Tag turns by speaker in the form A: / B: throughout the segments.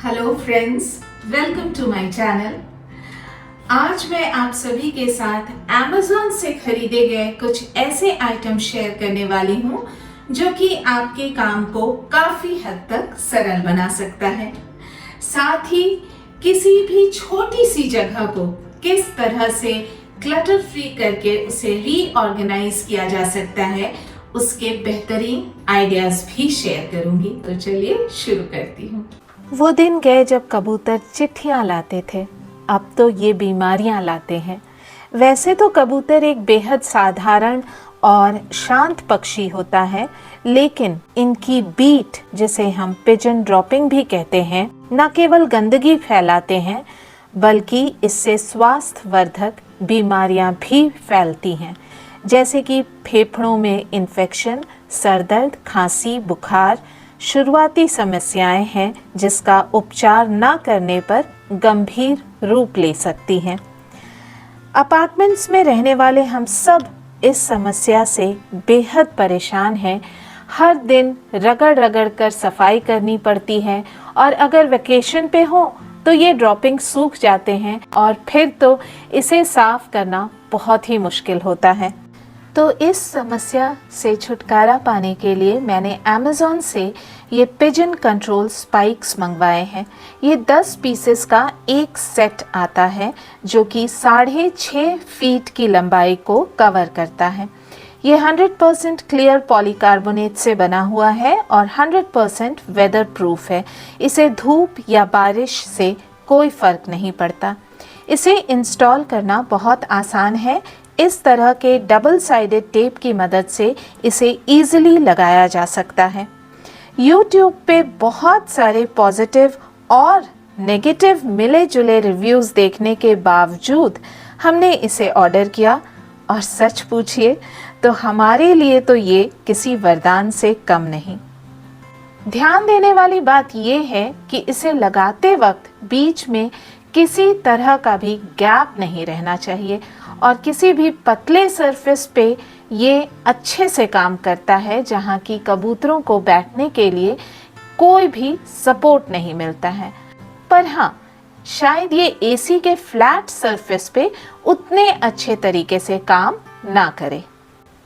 A: Hello friends, welcome to my channel. आज मैं आप सभी के साथ Amazon से खरीदे गए कुछ ऐसे आइटम शेयर करने वाली हूँ जो कि आपके काम को काफी हद तक सरल बना सकता है। साथ ही किसी भी छोटी सी जगह को किस तरह से क्लटर फ्री करके उसे रीऑर्गेनाइज किया जा सकता है, उसके बेहतरीन आइडियाज भी शेयर करूंगी। तो चलिए शुरू करती हूँ।
B: वो दिन गए जब कबूतर चिट्ठियाँ लाते थे, अब तो ये बीमारियाँ लाते हैं। वैसे तो कबूतर एक बेहद साधारण और शांत पक्षी होता है, लेकिन इनकी बीट, जिसे हम पिजन ड्रॉपिंग भी कहते हैं, न केवल गंदगी फैलाते हैं बल्कि इससे स्वास्थ्यवर्धक बीमारियां भी फैलती हैं, जैसे कि फेफड़ों में इन्फेक्शन, सरदर्द, खांसी, बुखार शुरुआती समस्याएं हैं जिसका उपचार न करने पर गंभीर रूप ले सकती हैं। अपार्टमेंट्स में रहने वाले हम सब इस समस्या से बेहद परेशान हैं। हर दिन रगड़ रगड़ कर सफाई करनी पड़ती है और अगर वेकेशन पे हो तो ये ड्रॉपिंग सूख जाते हैं और फिर तो इसे साफ करना बहुत ही मुश्किल होता है। तो इस समस्या से छुटकारा पाने के लिए मैंने Amazon से ये पिजन कंट्रोल स्पाइक्स मंगवाए हैं। ये 10 पीसेस का एक सेट आता है जो कि 6.5 फीट की लंबाई को कवर करता है। ये 100% क्लियर पॉलीकार्बोनेट से बना हुआ है और 100% वेदर प्रूफ है। इसे धूप या बारिश से कोई फर्क नहीं पड़ता। इसे इंस्टॉल करना बहुत आसान है। इस तरह के डबल साइडेड टेप की मदद से इसे इजीली लगाया जा सकता है। YouTube पे बहुत सारे पॉजिटिव और नेगेटिव मिले जुले रिव्यूज़ देखने के बावजूद हमने इसे ऑर्डर किया और सच पूछिए तो हमारे लिए तो ये किसी वरदान से कम नहीं। ध्यान देने वाली बात ये है कि इसे लगाते वक्त बीच में किसी तरह का भी गैप नहीं रहना चाहिए और किसी भी पतले सरफेस पे ये अच्छे से काम करता है जहाँ की कबूतरों को बैठने के लिए कोई भी सपोर्ट नहीं मिलता है। पर हाँ, शायद ये एसी के फ्लैट सरफेस पे उतने अच्छे तरीके से काम ना करे।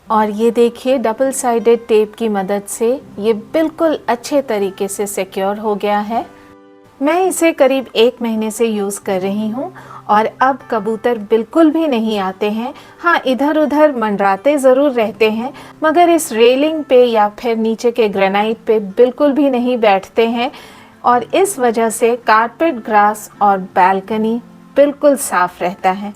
B: और ये देखिए, डबल साइडेड टेप की मदद से ये बिल्कुल अच्छे तरीके से सिक्योर हो गया है। मैं इसे करीब 1 महीने से यूज़ कर रही हूँ और अब कबूतर बिल्कुल भी नहीं आते हैं। हाँ, इधर उधर मंडराते ज़रूर रहते हैं मगर इस रेलिंग पे या फिर नीचे के ग्रेनाइट पे बिल्कुल भी नहीं बैठते हैं और इस वजह से कारपेट, ग्रास और बालकनी बिल्कुल साफ रहता है।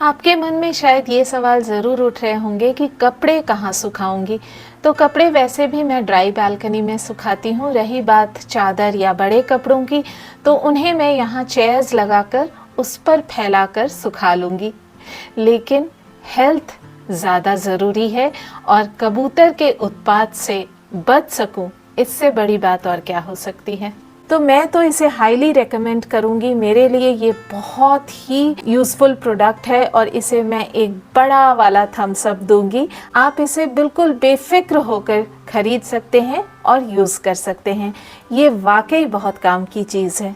B: आपके मन में शायद ये सवाल ज़रूर उठ रहे होंगे कि कपड़े कहाँ सुखाऊंगी। तो कपड़े वैसे भी मैं ड्राई बालकनी में सुखाती हूँ। रही बात चादर या बड़े कपड़ों की, तो उन्हें मैं यहाँ चेयर्स लगाकर उस पर फैलाकर सुखा लूँगी। लेकिन हेल्थ ज़्यादा ज़रूरी है और कबूतर के उत्पात से बच सकूँ, इससे बड़ी बात और क्या हो सकती है। तो मैं तो इसे हाईली रेकमेंड करूँगी। मेरे लिए ये बहुत ही यूज़फुल प्रोडक्ट है और इसे मैं एक बड़ा वाला थम्स अप दूंगी। आप इसे बिल्कुल बेफिक्र होकर खरीद सकते हैं और यूज़ कर सकते हैं। ये वाकई बहुत काम की चीज़ है।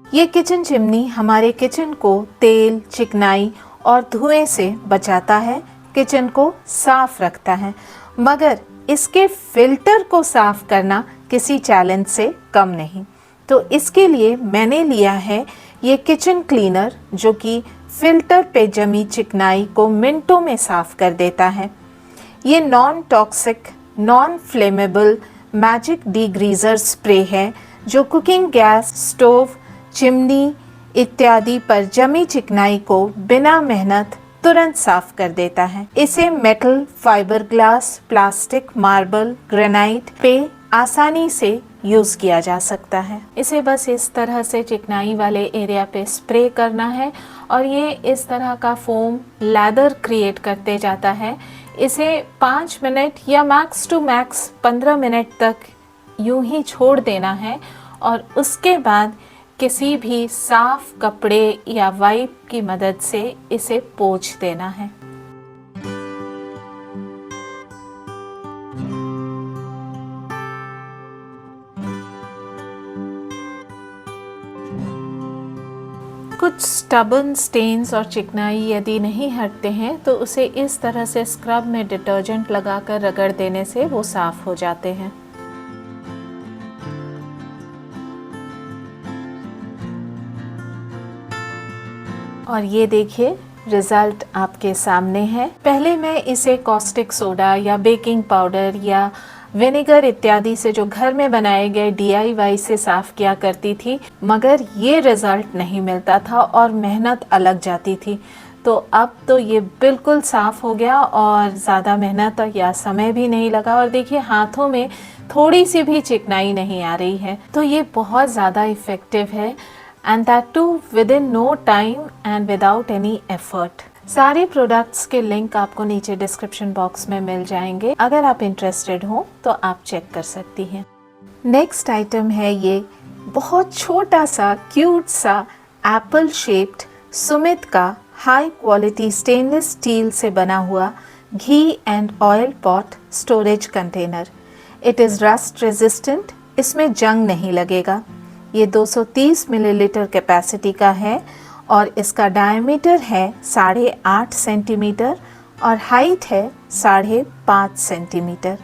B: ये किचन चिमनी हमारे किचन को तेल, चिकनाई और धुएं से बचाता है, किचन को साफ रखता है, मगर इसके फिल्टर को साफ करना किसी चैलेंज से कम नहीं। तो इसके लिए मैंने लिया है ये किचन क्लीनर जो कि फिल्टर पे जमी चिकनाई को मिनटों में साफ कर देता है। ये non toxic, non flammable magic degreaser spray है जो कुकिंग गैस, स्टोव, चिमनी इत्यादि पर जमी चिकनाई को बिना मेहनत तुरंत साफ कर देता है। इसे metal, fibre glass, plastic, marble, granite पे आसानी से यूज़ किया जा सकता है। इसे बस इस तरह से चिकनाई वाले एरिया पे स्प्रे करना है और ये इस तरह का फोम लैदर क्रिएट करते जाता है। इसे 5 मिनट या मैक्स टू मैक्स 15 मिनट तक यूं ही छोड़ देना है और उसके बाद किसी भी साफ कपड़े या वाइप की मदद से इसे पोंछ देना है। कुछ स्टबन स्टेन्स और चिकनाई यदि नहीं हटते हैं तो उसे इस तरह से स्क्रब में डिटर्जेंट लगाकर रगड़ देने से वो साफ हो जाते हैं। और ये देखिए रिजल्ट आपके सामने है। पहले मैं इसे कॉस्टिक सोडा या बेकिंग पाउडर या विनेगर इत्यादि से जो घर में बनाए गए DIY से साफ किया करती थी, मगर ये रिजल्ट नहीं मिलता था और मेहनत अलग जाती थी। तो अब तो ये बिल्कुल साफ हो गया और ज़्यादा मेहनत या समय भी नहीं लगा। और देखिए हाथों में थोड़ी सी भी चिकनाई नहीं आ रही है। तो ये बहुत ज़्यादा इफ़ेक्टिव है, and that too within no time and without any effort. सारे प्रोडक्ट्स के लिंक आपको नीचे डिस्क्रिप्शन बॉक्स में मिल जाएंगे। अगर आप इंटरेस्टेड हो तो आप चेक कर सकती हैं। नेक्स्ट आइटम है ये बहुत छोटा सा क्यूट सा एप्पल शेप्ड सुमित का हाई क्वालिटी स्टेनलेस स्टील से बना हुआ घी and oil pot storage container. It is rust resistant, इसमें जंग नहीं लगेगा। ये 230 मिलीलीटर कैपेसिटी का है और इसका डायमीटर है 8.5 सेंटीमीटर और हाइट है 5.5 सेंटीमीटर।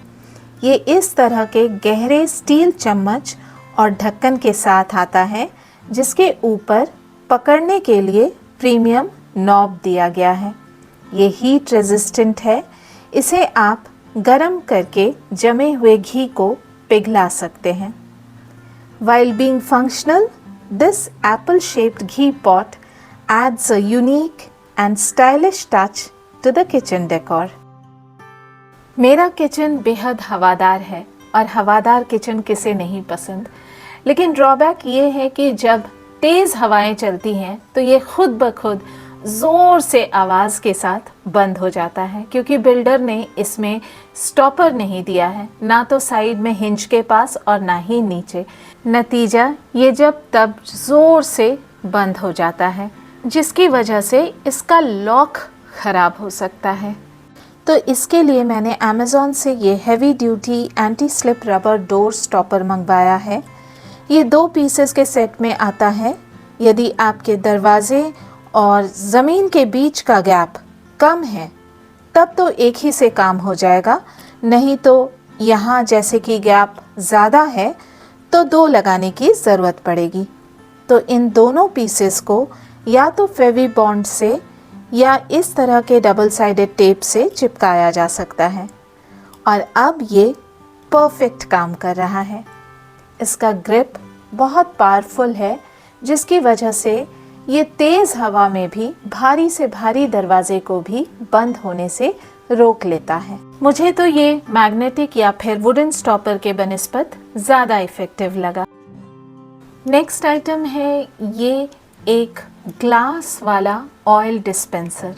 B: ये इस तरह के गहरे स्टील चम्मच और ढक्कन के साथ आता है, जिसके ऊपर पकड़ने के लिए प्रीमियम नॉब दिया गया है। ये हीट रेजिस्टेंट है, इसे आप गरम करके जमे हुए घी को पिघला सकते हैं। While being functional, this apple-shaped ghee pot adds a unique and stylish touch to the kitchen decor. मेरा किचन बेहद हवादार है और हवादार किचन किसे नहीं पसंद, लेकिन ड्रॉबैक ये है कि जब तेज़ हवाएं चलती हैं तो ये खुद ब खुद ज़ोर से आवाज़ के साथ बंद हो जाता है, क्योंकि बिल्डर ने इसमें स्टॉपर नहीं दिया है, ना तो साइड में हिंज के पास और ना ही नीचे। नतीजा ये जब तब ज़ोर से बंद हो जाता है, जिसकी वजह से इसका लॉक ख़राब हो सकता है। तो इसके लिए मैंने अमेज़ॉन से ये heavy duty anti slip rubber door stopper मंगवाया है। ये 2 पीसेस के सेट में आता है। यदि आपके दरवाजे और ज़मीन के बीच का गैप कम है तब तो एक ही से काम हो जाएगा, नहीं तो यहाँ जैसे कि गैप ज़्यादा है तो 2 लगाने की ज़रूरत पड़ेगी। तो इन दोनों पीसेस को या तो फेवी बॉन्ड से या इस तरह के डबल साइडेड टेप से चिपकाया जा सकता है। और अब ये परफेक्ट काम कर रहा है। इसका ग्रिप बहुत पावरफुल है, जिसकी वजह से ये तेज़ हवा में भी भारी से भारी दरवाजे को भी बंद होने से रोक लेता है। मुझे तो ये मैग्नेटिक या फिर वुडन स्टॉपर के बनिस्बत ज़्यादा इफ़ेक्टिव लगा। नेक्स्ट आइटम है ये एक ग्लास वाला ऑयल डिस्पेंसर।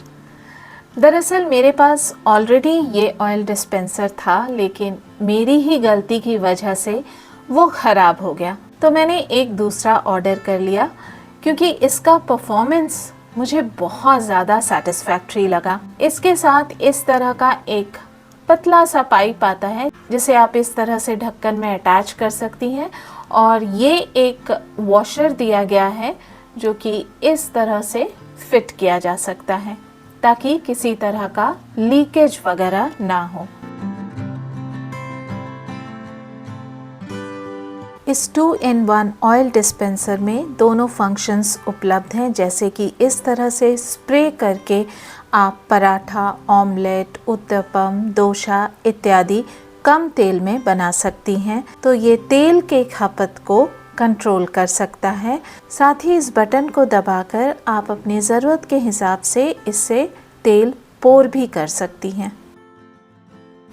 B: दरअसल मेरे पास ऑलरेडी ये ऑयल डिस्पेंसर था, लेकिन मेरी ही गलती की वजह से वो ख़राब हो गया। तो मैंने एक दूसरा ऑर्डर कर लिया, क्योंकि इसका परफॉर्मेंस मुझे बहुत ज़्यादा सेटिस्फैक्ट्री लगा। इसके साथ इस तरह का एक पतला सा पाइप आता है, जिसे आप इस तरह से ढक्कन में अटैच कर सकती हैं, और ये एक वॉशर दिया गया है जो कि इस तरह से फिट किया जा सकता है, ताकि किसी तरह का लीकेज वगैरह ना हो। इस 2-in-1 ऑयल डिस्पेंसर में दोनों फंक्शंस उपलब्ध हैं, जैसे कि इस तरह से स्प्रे करके आप पराठा, ऑमलेट, उत्तपम, डोसा इत्यादि कम तेल में बना सकती हैं। तो ये तेल के खपत को कंट्रोल कर सकता है। साथ ही इस बटन को दबाकर आप अपनी ज़रूरत के हिसाब से इससे तेल पोर भी कर सकती हैं।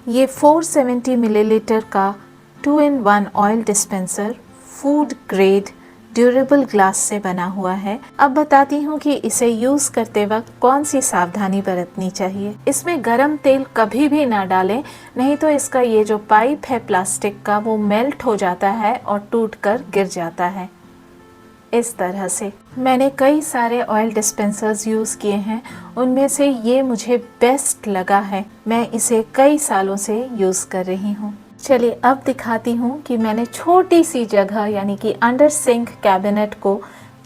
B: ये 470 मिलीलीटर का 2-in-1 oil dispenser food grade durable glass से बना हुआ है। अब बताती हूँ कि इसे यूज़ करते वक्त कौन सी सावधानी बरतनी चाहिए। इसमें गरम तेल कभी भी ना डालें, नहीं तो इसका ये जो पाइप है प्लास्टिक का वो मेल्ट हो जाता है और टूटकर गिर जाता है। इस तरह से मैंने कई सारे ऑयल डिस्पेंसर्स यूज़ किए हैं, उनमें से ये मुझे बेस्ट लगा है। मैं इसे कई सालों से यूज़ कर रही हूँ। चलिए अब दिखाती हूँ कि मैंने छोटी सी जगह यानी कि अंडर सिंक कैबिनेट को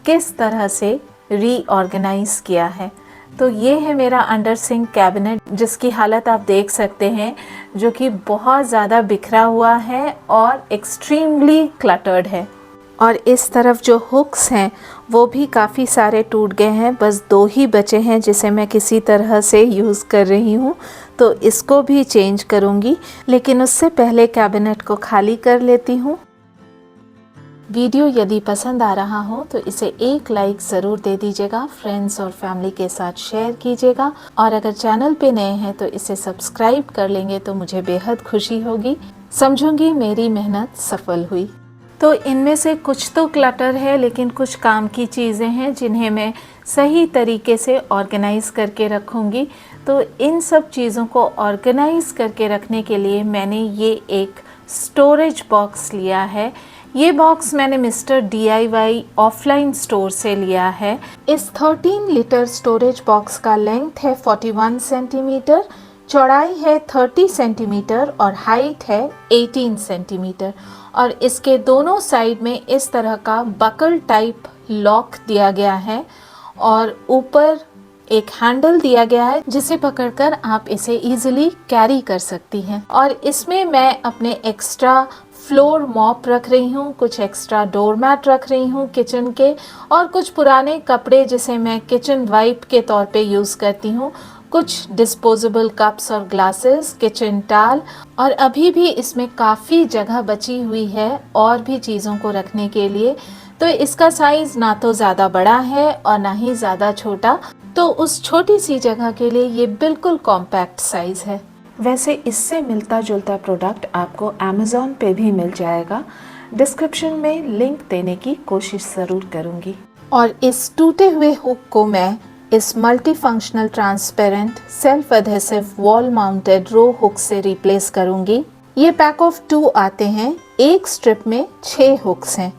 B: किस तरह से रीऑर्गेनाइज किया है। तो ये है मेरा अंडर सिंक कैबिनेट, जिसकी हालत आप देख सकते हैं, जो कि बहुत ज़्यादा बिखरा हुआ है और एक्सट्रीमली क्लटर्ड है। और इस तरफ जो हुक्स हैं वो भी काफ़ी सारे टूट गए हैं, बस 2 ही बचे हैं जिसे मैं किसी तरह से यूज़ कर रही हूँ, तो इसको भी चेंज करूँगी। लेकिन उससे पहले कैबिनेट को खाली कर लेती हूँ। वीडियो यदि पसंद आ रहा हो तो इसे एक लाइक ज़रूर दे दीजिएगा, फ्रेंड्स और फैमिली के साथ शेयर कीजिएगा, और अगर चैनल पे नए हैं तो इसे सब्सक्राइब कर लेंगे तो मुझे बेहद खुशी होगी। समझूंगी मेरी मेहनत सफल हुई। तो इनमें से कुछ तो क्लटर है, लेकिन कुछ काम की चीज़ें हैं जिन्हें मैं सही तरीके से ऑर्गेनाइज़ करके रखूँगी। तो इन सब चीज़ों को ऑर्गेनाइज़ करके रखने के लिए मैंने ये एक स्टोरेज बॉक्स लिया है। ये बॉक्स मैंने मिस्टर DIY ऑफलाइन स्टोर से लिया है। इस 13 लीटर स्टोरेज बॉक्स का लेंथ है 41 सेंटीमीटर, चौड़ाई है 30 सेंटीमीटर और हाइट है 18 सेंटीमीटर। और इसके दोनों साइड में इस तरह का बकल टाइप लॉक दिया गया है और ऊपर एक हैंडल दिया गया है जिसे पकड़कर आप इसे इजीली कैरी कर सकती हैं। और इसमें मैं अपने एक्स्ट्रा फ्लोर मॉप रख रही हूँ, कुछ एक्स्ट्रा डोर मैट रख रही हूँ किचन के, और कुछ पुराने कपड़े जिसे मैं किचन वाइप के तौर पे यूज़ करती हूँ, कुछ डिस्पोजेबल कप्स और ग्लासेस, किचन टाल, और अभी भी इसमें काफ़ी जगह बची हुई है और भी चीज़ों को रखने के लिए। तो इसका साइज़ ना तो ज़्यादा बड़ा है और ना ही ज़्यादा छोटा, तो उस छोटी सी जगह के लिए ये बिल्कुल कॉम्पैक्ट साइज़ है। वैसे इससे मिलता जुलता प्रोडक्ट आपको अमेज़ॉन पे भी मिल जाएगा, डिस्क्रिप्शन में लिंक देने की कोशिश ज़रूर करूँगी। और इस टूटे हुए हुक को मैं इस multi functional transparent self adhesive wall mounted row hook से रिप्लेस करूँगी। ये पैक ऑफ 2 आते हैं, एक स्ट्रिप में 6 हुक्स हैं।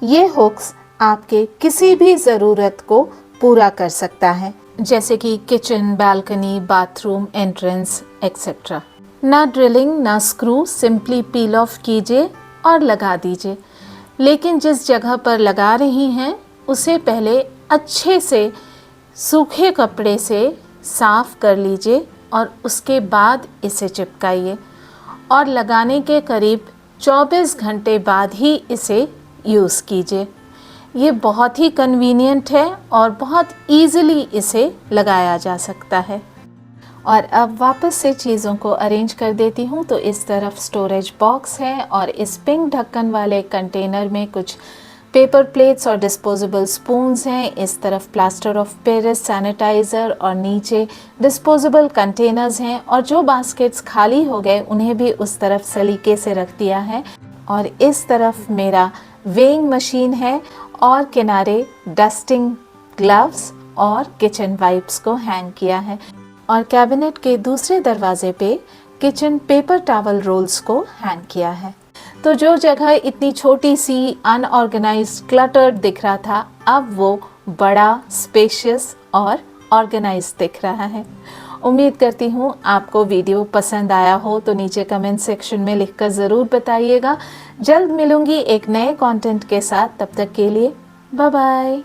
B: ये हुक्स आपके किसी भी ज़रूरत को पूरा कर सकता है, जैसे कि kitchen, balcony, bathroom, entrance etcetera. ना ड्रिलिंग ना स्क्रू, सिंपली पील ऑफ कीजिए और लगा दीजिए। लेकिन जिस जगह पर लगा रही हैं उसे पहले अच्छे से सूखे कपड़े से साफ़ कर लीजिए और उसके बाद इसे चिपकाइए, और लगाने के करीब 24 घंटे बाद ही इसे यूज़ कीजिए। ये बहुत ही कन्वीनियंट है और बहुत ईज़िली इसे लगाया जा सकता है। और अब वापस से चीज़ों को अरेंज कर देती हूँ। तो इस तरफ स्टोरेज बॉक्स है और इस पिंक ढक्कन वाले कंटेनर में कुछ पेपर प्लेट्स और डिस्पोजेबल स्पून्स हैं। इस तरफ प्लास्टर ऑफ पेरिस सैनिटाइज़र और नीचे डिस्पोजेबल कंटेनर्स हैं, और जो बास्केट्स खाली हो गए उन्हें भी उस तरफ सलीके से रख दिया है। और इस तरफ मेरा वेइंग मशीन है और किनारे डस्टिंग ग्लव्स और किचन वाइप्स को हैंग किया है। और कैबिनेट के दूसरे दरवाजे पे किचन पेपर टॉवल रोल्स को हैंग किया है। तो जो जगह इतनी छोटी सी अनऑर्गेनाइज्ड क्लटर्ड दिख रहा था, अब वो बड़ा, स्पेशियस और ऑर्गेनाइज्ड दिख रहा है। उम्मीद करती हूँ आपको वीडियो पसंद आया हो, तो नीचे कमेंट सेक्शन में लिखकर ज़रूर बताइएगा। जल्द मिलूंगी एक नए कंटेंट के साथ, तब तक के लिए बाय बाय।